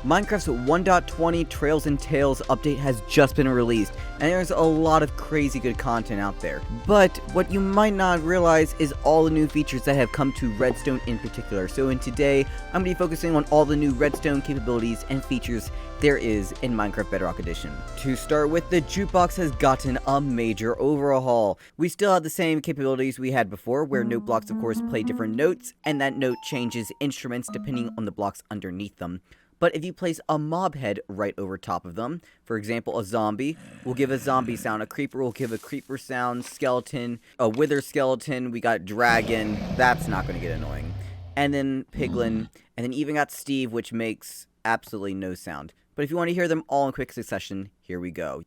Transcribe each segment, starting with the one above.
Minecraft's 1.20 Trails and Tales update has just been released, and there's a lot of crazy good content out there. But what you might not realize is all the new features that have come to Redstone in particular. So in today, I'm going to be focusing on all the new Redstone capabilities and features there is in Minecraft Bedrock Edition. To start with, the jukebox has gotten a major overhaul. We still have the same capabilities we had before, where note blocks of course play different notes, and that note changes instruments depending on the blocks underneath them. But if you place a mob head right over top of them, for example, a zombie will give a zombie sound, a creeper will give a creeper sound, skeleton, a wither skeleton, we got dragon, that's not going to get annoying. And then piglin, and then even got Steve, which makes absolutely no sound. But if you want to hear them all in quick succession, here we go.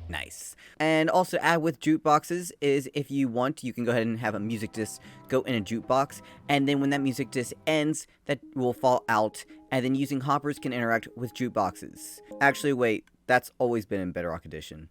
Nice. And also add with jukeboxes is if you want, you can go ahead and have a music disc go in a jukebox, and then when that music disc ends, that will fall out, and then using hoppers can interact with jukeboxes. Actually, wait, that's always been in Bedrock Edition.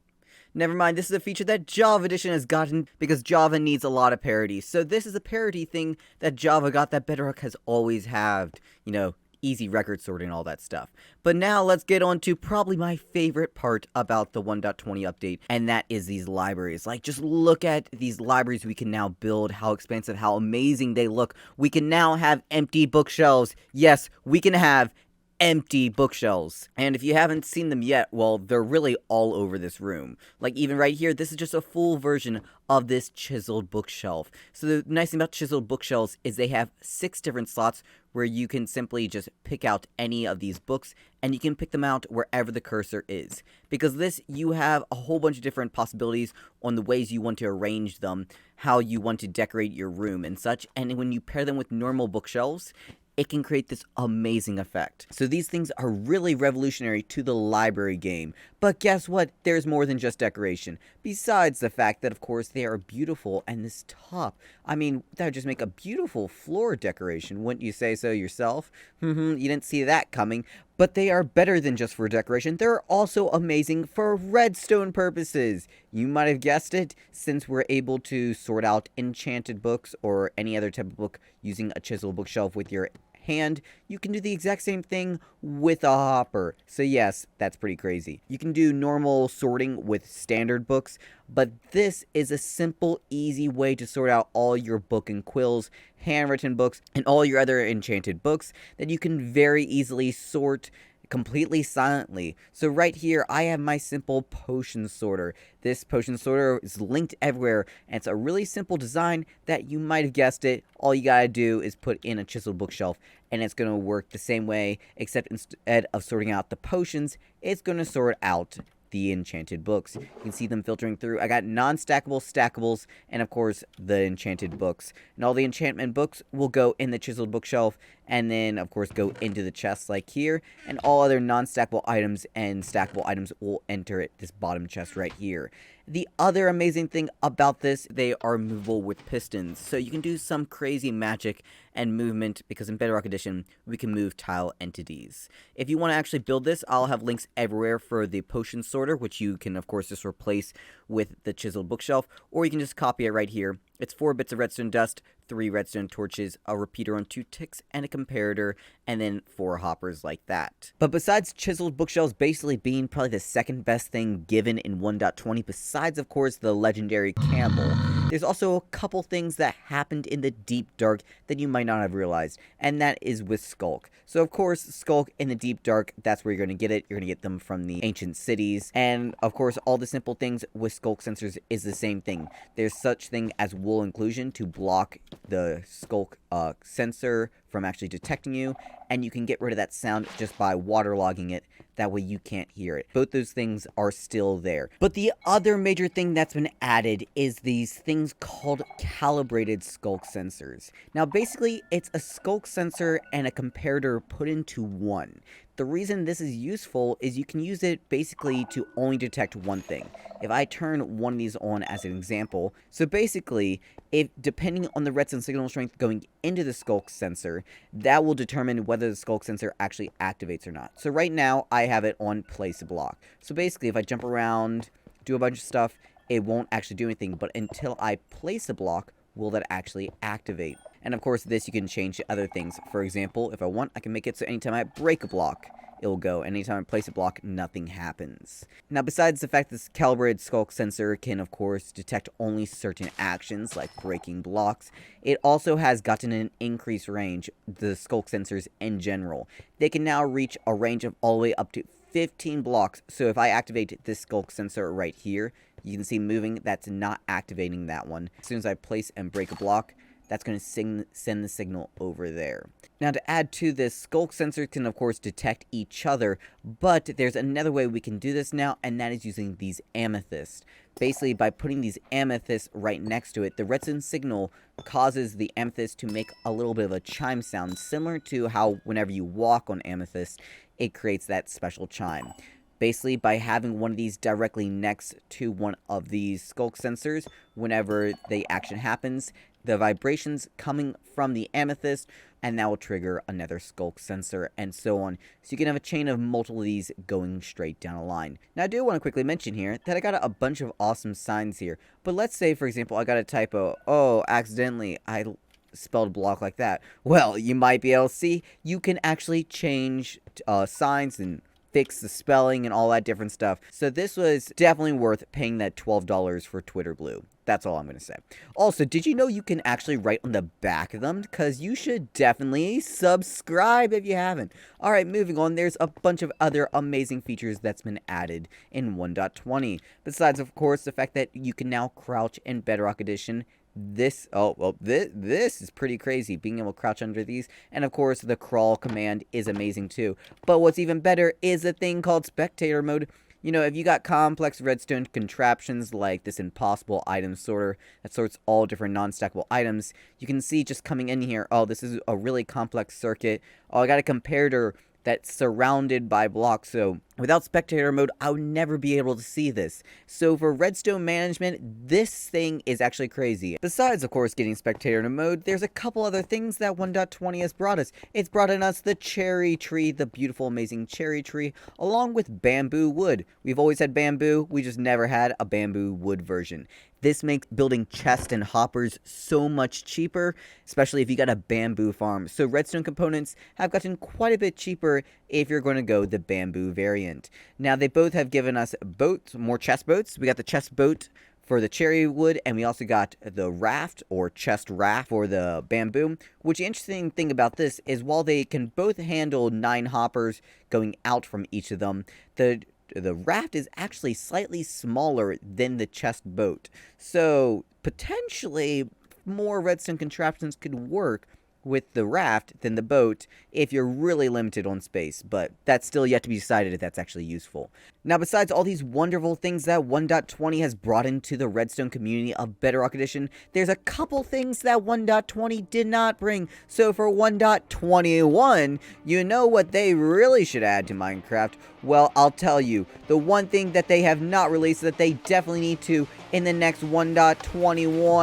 Never mind, this is a feature that Java Edition has gotten because Java needs a lot of parity. So this is a parity thing that Java got that Bedrock has always had. You know, easy record sorting and all that stuff. But now let's get on to probably my favorite part about the 1.20 update, and that is these libraries. Like, just look at these libraries we can now build, how expansive, how amazing they look. We can now have empty bookshelves. Yes, we can have empty bookshelves. And if you haven't seen them yet, well, they're really all over this room. Like, even right here, this is just a full version of this chiseled bookshelf. So the nice thing about chiseled bookshelves is they have 6 different slots where you can simply just pick out any of these books, and you can pick them out wherever the cursor is. Because this, you have a whole bunch of different possibilities on the ways you want to arrange them, how you want to decorate your room and such, and when you pair them with normal bookshelves, it can create this amazing effect. So these things are really revolutionary to the library game. But guess what? There's more than just decoration. Besides the fact that, of course, they are beautiful, and this top, I mean, that would just make a beautiful floor decoration. Wouldn't you say so yourself? You didn't see that coming. But they are better than just for decoration. They're also amazing for redstone purposes. You might have guessed it, since we're able to sort out enchanted books or any other type of book using a chisel bookshelf with your hand, you can do the exact same thing with a hopper. So yes, that's pretty crazy. You can do normal sorting with standard books, but this is a simple, easy way to sort out all your book and quills, handwritten books, and all your other enchanted books that you can very easily sort completely silently. So right here, I have my simple potion sorter. This potion sorter is linked everywhere, and it's a really simple design that you might have guessed it. All you gotta do is put in a chiseled bookshelf, and it's gonna work the same way, except instead of sorting out the potions, it's gonna sort out the enchanted books. You can see them filtering through. I got non-stackable, stackables, and of course the enchanted books. And all the enchantment books will go in the chiseled bookshelf, and then of course go into the chest like here, and all other non-stackable items and stackable items will enter this bottom chest right here. The other amazing thing about this, they are movable with pistons, so you can do some crazy magic and movement, because in Bedrock Edition, we can move tile entities. If you want to actually build this, I'll have links everywhere for the potion sorter, which you can, of course, just replace with the chiseled bookshelf, or you can just copy it right here. It's 4 bits of redstone dust, 3 redstone torches, a repeater on 2 ticks, and a comparator, and then 4 hoppers like that. But besides chiseled bookshelves basically being probably the second best thing given in 1.20, besides, of course, the legendary camel, there's also a couple things that happened in the deep dark that you might not have realized, and that is with Skulk. So, of course, Skulk in the deep dark, that's where you're going to get it. You're going to get them from the ancient cities, and, of course, all the simple things with Skulk sensors is the same thing. There's such thing as wool inclusion to block the Skulk sensor from actually detecting you, and you can get rid of that sound just by waterlogging it. That way you can't hear it. Both those things are still there. But the other major thing that's been added is these things called calibrated skulk sensors. Now basically it's a skulk sensor and a comparator put into one. The reason this is useful is you can use it basically to only detect one thing. If I turn one of these on as an example, so basically, if depending on the redstone signal strength going into the skulk sensor, that will determine whether the skulk sensor actually activates or not. So right now, I have it on place a block. So basically, if I jump around, do a bunch of stuff, it won't actually do anything, but until I place a block, will that actually activate. And of course, this you can change to other things. For example, if I want, I can make it so anytime I break a block, it'll go. Anytime I place a block, nothing happens. Now, besides the fact this calibrated skulk sensor can, of course, detect only certain actions, like breaking blocks, it also has gotten an increased range, the skulk sensors in general. They can now reach a range of all the way up to 15 blocks. So if I activate this skulk sensor right here, you can see moving, that's not activating that one. As soon as I place and break a block, that's going to send the signal over there. Now, to add to this, skulk sensors can, of course, detect each other, but there's another way we can do this now, and that is using these amethysts. Basically, by putting these amethysts right next to it, the redstone signal causes the amethyst to make a little bit of a chime sound, similar to how whenever you walk on amethyst, it creates that special chime. Basically, by having one of these directly next to one of these skulk sensors, whenever the action happens, the vibrations coming from the amethyst, and that will trigger another skulk sensor, and so on. So you can have a chain of multiple of these going straight down a line. Now, I do want to quickly mention here that I got a bunch of awesome signs here. But let's say, for example, I got a typo. Oh, accidentally, I spelled block like that. Well, you might be able to see, you can actually change signs and fix the spelling and all that different stuff. So this was definitely worth paying that $12 for Twitter Blue. That's all I'm going to say. Also, did you know you can actually write on the back of them? Because you should definitely subscribe if you haven't. Alright, moving on. There's a bunch of other amazing features that's been added in 1.20. Besides, of course, the fact that you can now crouch in Bedrock Edition. This is pretty crazy, being able to crouch under these. And of course, the crawl command is amazing too. But what's even better is a thing called Spectator mode. You know, if you got complex redstone contraptions like this impossible item sorter that sorts all different non-stackable items, you can see just coming in here, oh, this is a really complex circuit. Oh, I got a comparator that's surrounded by blocks, so without Spectator mode, I would never be able to see this. So for redstone management, this thing is actually crazy. Besides, of course, getting Spectator mode, there's a couple other things that 1.20 has brought us. It's brought in us the cherry tree, the beautiful, amazing cherry tree, along with bamboo wood. We've always had bamboo, we just never had a bamboo wood version. This makes building chests and hoppers so much cheaper, especially if you got a bamboo farm. So redstone components have gotten quite a bit cheaper if you're going to go the bamboo variant. Now, they both have given us boats, more chest boats. We got the chest boat for the cherry wood, and we also got the raft or chest raft for the bamboo. Which, the interesting thing about this is while they can both handle 9 hoppers going out from each of them, the raft is actually slightly smaller than the chest boat. So, potentially, more redstone contraptions could work with the raft than the boat if you're really limited on space, but that's still yet to be decided if that's actually useful. Now, besides all these wonderful things that 1.20 has brought into the redstone community of Bedrock Edition, there's a couple things that 1.20 did not bring. So for 1.21, you know what they really should add to Minecraft? Well, I'll tell you, the one thing that they have not released that they definitely need to in the next 1.21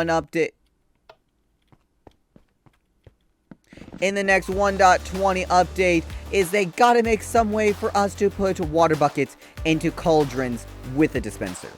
update. In the next 1.20 update is they gotta make some way for us to put water buckets into cauldrons with a dispenser.